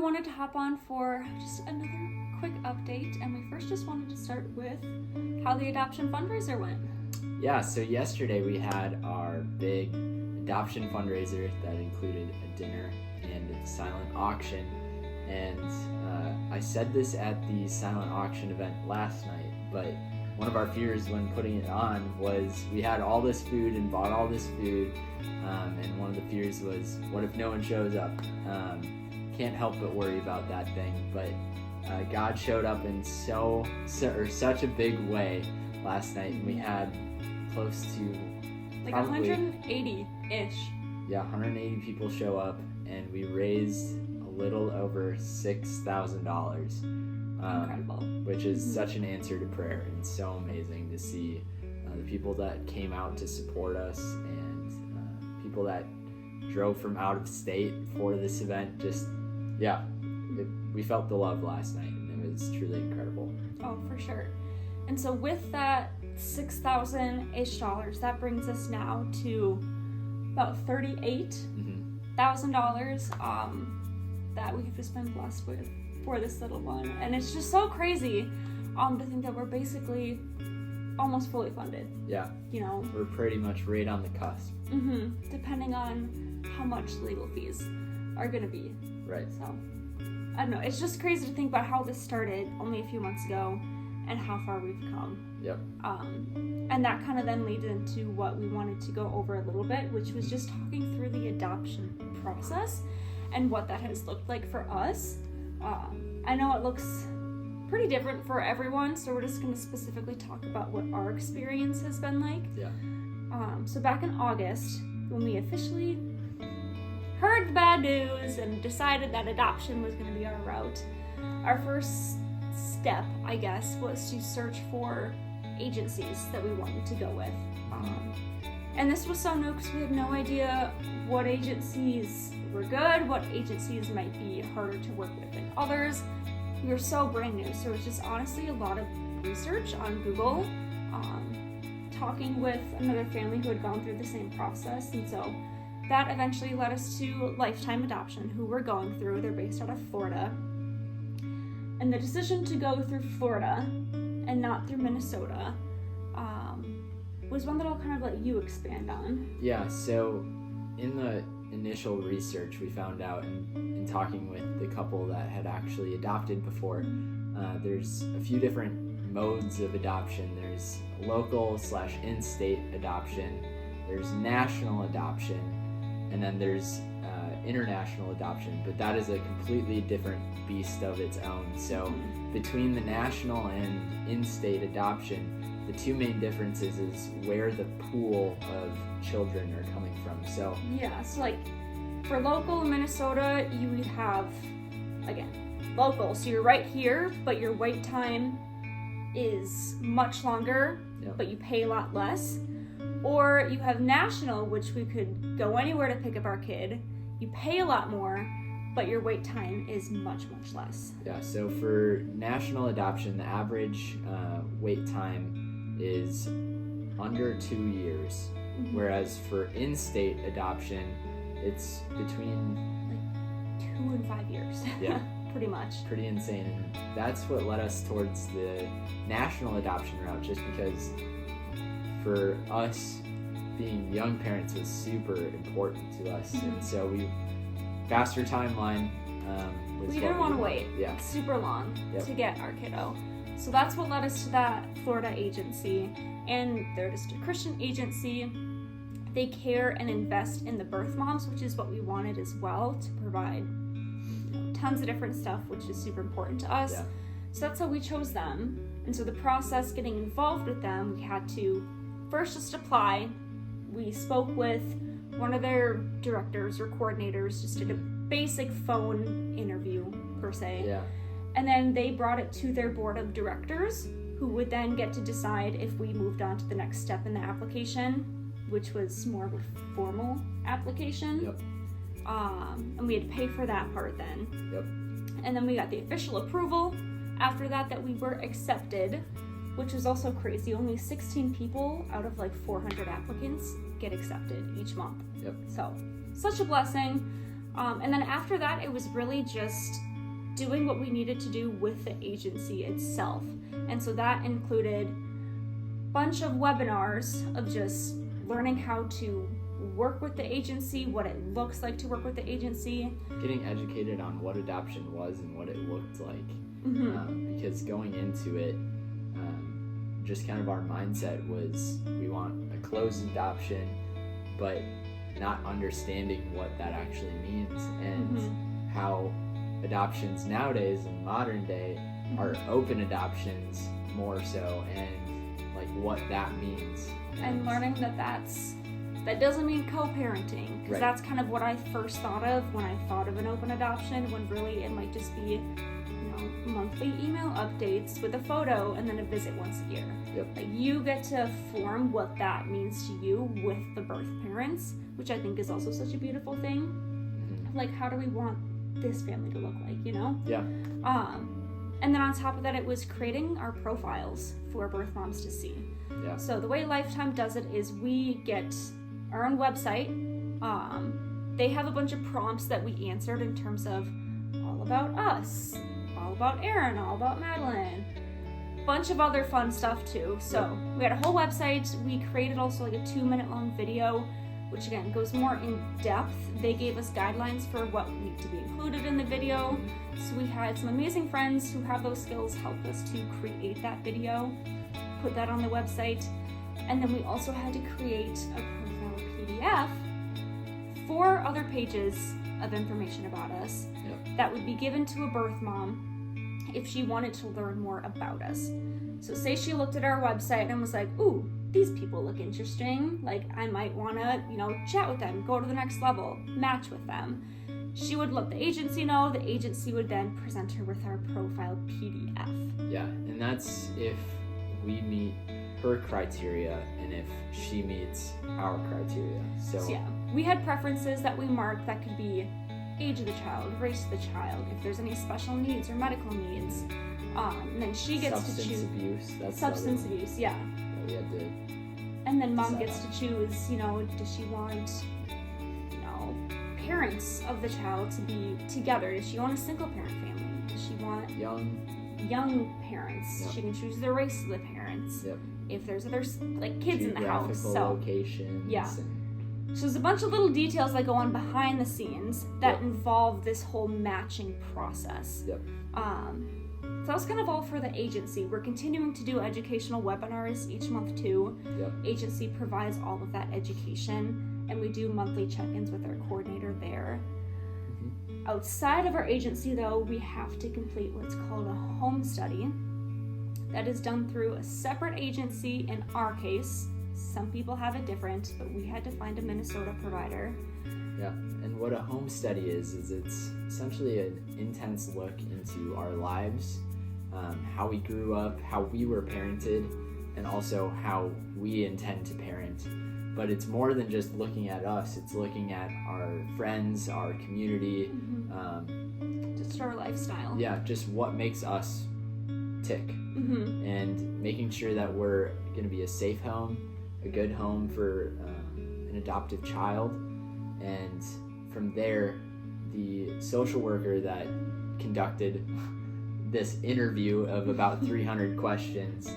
wanted to hop on for just another quick update, and we first just wanted to start with how the adoption fundraiser went. Yeah, so yesterday we had our big adoption fundraiser that included a dinner and a silent auction. And I said this at the silent auction event last night, but one of our fears when putting it on was we had all this food and bought all this food, and one of the fears was, what if no one shows up? Can't help but worry about that thing, but God showed up in such a big way last night, and we had close to like 180-ish. Yeah, 180 people show up, and we raised a little over $6,000. Incredible. Which is such an answer to prayer, and so amazing to see the people that came out to support us, and people that drove from out of state for this event. We felt the love last night, and it was truly incredible. Oh, for sure. And so with that $6,000-ish, that brings us now to about $38,000 that we have just been blessed with for this little one. And it's just so crazy to think that we're basically almost fully funded. Yeah. You know? We're pretty much right on the cusp. Depending on how much legal fees are going to be. Right. So, I don't know. It's just crazy to think about how this started only a few months ago and how far we've come. Yep. And that kind of then leads into what we wanted to go over a little bit, which was just talking through the adoption process and what that has looked like for us. I know it looks pretty different for everyone, so we're just going to specifically talk about what our experience has been like. Yeah. So back in August, when we officially heard the bad news and decided that adoption was going to be our route, our first step, I guess, was to search for agencies that we wanted to go with. And this was so new because we had no idea what agencies were good, what agencies might be harder to work with than others. We were so brand new, so it was just honestly a lot of research on Google, talking with another family who had gone through the same process, and so that eventually led us to Lifetime Adoption, who we're going through. They're based out of Florida. And the decision to go through Florida and not through Minnesota was one that I'll kind of let you expand on. Yeah, so in the initial research we found out in talking with the couple that had actually adopted before, there's a few different modes of adoption. There's local/in-state adoption, there's national adoption, and then there's international adoption, but that is a completely different beast of its own. So between the national and in-state adoption, the two main differences is where the pool of children are coming from. So like for local in Minnesota, you would have, again, local, so you're right here, but your wait time is much longer, but you pay a lot less. Or you have national, which we could go anywhere to pick up our kid. You pay a lot more, but your wait time is much, much less. Yeah, so for national adoption, the average wait time is under 2 years, whereas for in-state adoption, it's between like 2 and 5 years. Yeah. Pretty much. Pretty insane, and that's what led us towards the national adoption route, just because for us, being young parents was super important to us, and so faster timeline. We didn't want to wait super long to get our kiddo. So that's what led us to that Florida agency, and they're just a Christian agency. They care and invest in the birth moms, which is what we wanted as well, to provide tons of different stuff, which is super important to us. So that's how we chose them. And so the process getting involved with them, we had to first just apply. We spoke with one of their directors or coordinators, just did a basic phone interview per se. And then they brought it to their board of directors, who would then get to decide if we moved on to the next step in the application, which was more of a formal application. And we had to pay for that part then. And then we got the official approval after that we were accepted, which was also crazy. Only 16 people out of like 400 applicants get accepted each month. So such a blessing. And then after that, it was really just doing what we needed to do with the agency itself. And so that included a bunch of webinars of just learning how to work with the agency, what it looks like to work with the agency. Getting educated on what adoption was and what it looked like. Because going into it, just kind of our mindset was we want a closed adoption, but not understanding what that actually means and how adoptions nowadays in modern day are open adoptions more so, and like what that means. And learning that doesn't mean co-parenting, because that's kind of what I first thought of when I thought of an open adoption, when really it might just be, monthly email updates with a photo and then a visit once a year. Like, you get to form what that means to you with the birth parents, which I think is also such a beautiful thing. Like, how do we want this family to look like, and then on top of that, it was creating our profiles for birth moms to see. So the way Lifetime does it is we get our own website. They have a bunch of prompts that we answered in terms of all about us, all about Erin, all about Madeline, bunch of other fun stuff too. So we had a whole website. We created also like a 2-minute long video, which again goes more in depth. They gave us guidelines for what needed to be included in the video. So we had some amazing friends who have those skills help us to create that video, put that on the website. And then we also had to create a profile PDF 4 other pages of information about us that would be given to a birth mom if she wanted to learn more about us. So say she looked at our website and was like, ooh, these people look interesting, like I might want to, chat with them, go to the next level, match with them. She would let the agency know. The agency would then present her with our profile PDF. Yeah, and that's if we meet her criteria and if she meets our criteria. So yeah, we had preferences that we marked that could be age of the child, race of the child, if there's any special needs or medical needs. And then she gets to choose abuse. That's substance abuse, that we had to. And then mom gets to choose, does she want, parents of the child to be together? Does she want a single parent family? Does she want young parents? She can choose the race of the parents. If there's other kids in the house. Locations. So there's a bunch of little details that go on behind the scenes that involve this whole matching process. So that's kind of all for the agency. We're continuing to do educational webinars each month too. Agency provides all of that education, and we do monthly check-ins with our coordinator there. Outside of our agency though, we have to complete what's called a home study. That is done through a separate agency in our case. Some people have it different, but we had to find a Minnesota provider. And what a home study is it's essentially an intense look into our lives, how we grew up, how we were parented, and also how we intend to parent. But it's more than just looking at us, it's looking at our friends, our community. Just our lifestyle. Just what makes us tick. And making sure that we're going to be a safe home, a good home for an adoptive child. And from there, the social worker that conducted this interview of about 300 questions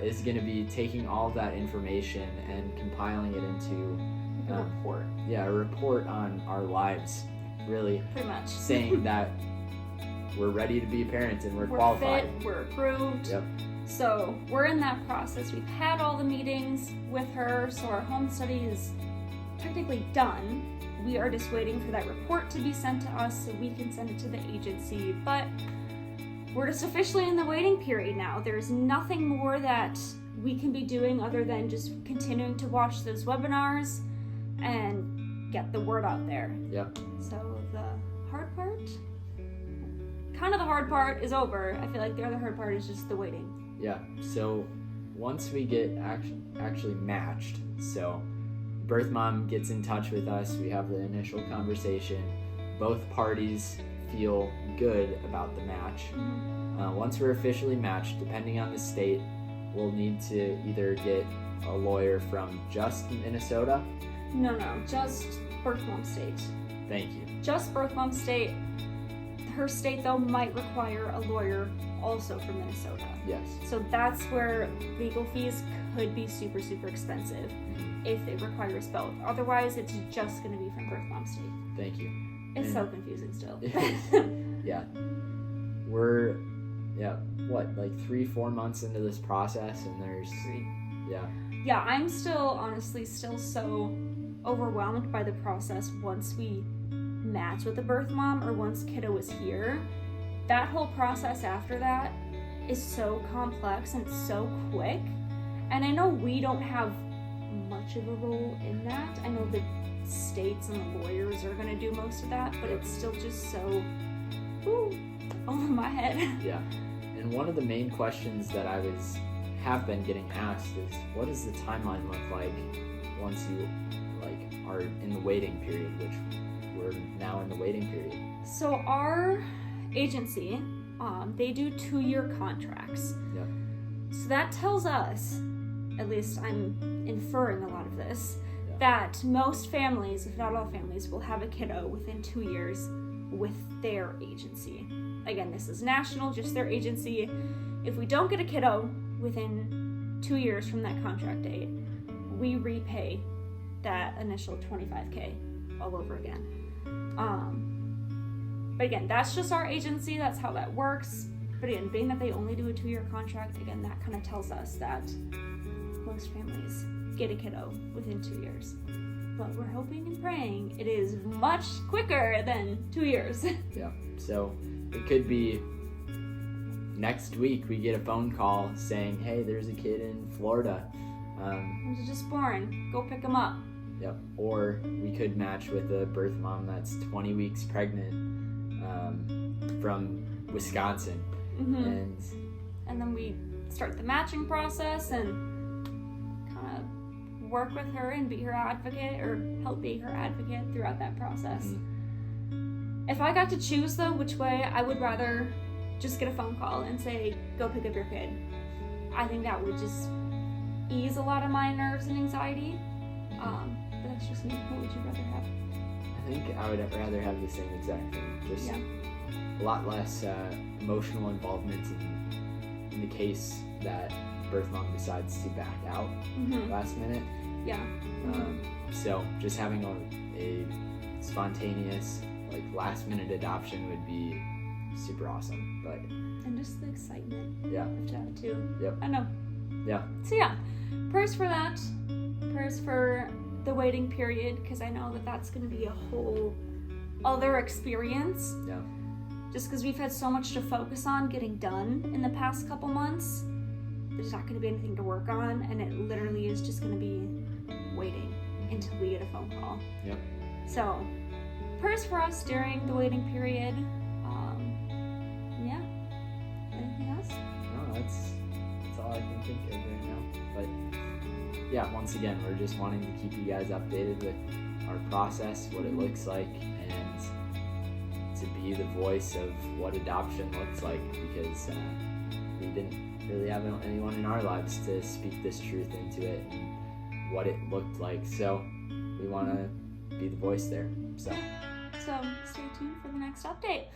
is going to be taking all of that information and compiling it into a report. A report on our lives, really. Pretty much. Saying that we're ready to be parents and we're qualified. Fit, we're approved. So we're in that process. We've had all the meetings with her, so our home study is technically done. We are just waiting for that report to be sent to us so we can send it to the agency, but we're just officially in the waiting period now. There's nothing more that we can be doing other than just continuing to watch those webinars and get the word out there. So the hard part is over. I feel like the other hard part is just the waiting. So once we get actually matched, so birth mom gets in touch with us, we have the initial conversation, both parties feel good about the match. Once we're officially matched, depending on the state, we'll need to either get a lawyer from just Minnesota. No, just birth mom state. Thank you. Just birth mom state. her state, though, might require a lawyer also from Minnesota. Yes. So that's where legal fees could be super, super expensive if it requires both. Otherwise, it's just going to be from birth mom state. Thank you. It's so confusing still. Yeah. We're, like 3-4 months into this process, and there's, Yeah, I'm honestly still so overwhelmed by the process once we match with the birth mom or once kiddo is here. That whole process after that is so complex and so quick. And I know we don't have much of a role in that. I know the states and the lawyers are going to do most of that, but it's still just so over my head. Yeah. And one of the main questions that I have been getting asked is, what does the timeline look like once you are in the waiting period, which we're now in the waiting period. So our agency, they do 2-year contracts. Yep. So that tells us, at least I'm inferring a lot of this, that most families, if not all families, will have a kiddo within 2 years with their agency. Again, this is national, just their agency. If we don't get a kiddo within 2 years from that contract date, we repay that initial $25K all over again. But again, that's just our agency, that's how that works. But again, being that they only do a 2-year contract, again, that kind of tells us that most families get a kiddo within 2 years. But we're hoping and praying it is much quicker than 2 years. Yeah, so it could be next week we get a phone call saying, hey, there's a kid in Florida. He's just born. Go pick him up. Yep. Or we could match with a birth mom that's 20 weeks pregnant from Wisconsin. And then we start the matching process and kind of work with her and be her advocate or help be her advocate throughout that process. If I got to choose, though, which way, I would rather just get a phone call and say, go pick up your kid. I think that would just ease a lot of my nerves and anxiety. But that's just me. What would you rather have? I think I would rather have the same exact thing. Just a lot less emotional involvement in the case that birth mom decides to back out last minute. Yeah. So just having a spontaneous, last minute adoption would be super awesome. And just the excitement of that too. Yep. I know. Yeah. So prayers for that. Prayers for the waiting period, because I know that that's going to be a whole other experience. Yeah. Just because we've had so much to focus on getting done in the past couple months, there's not going to be anything to work on, and it literally is just going to be waiting until we get a phone call. Yep. So, prayers for us during the waiting period. Anything else? No, that's all I can think of right now. But once again, we're just wanting to keep you guys updated with our process, what it looks like, and to be the voice of what adoption looks like, because we didn't really have anyone in our lives to speak this truth into it and what it looked like. So we want to be the voice there. So stay tuned for the next update.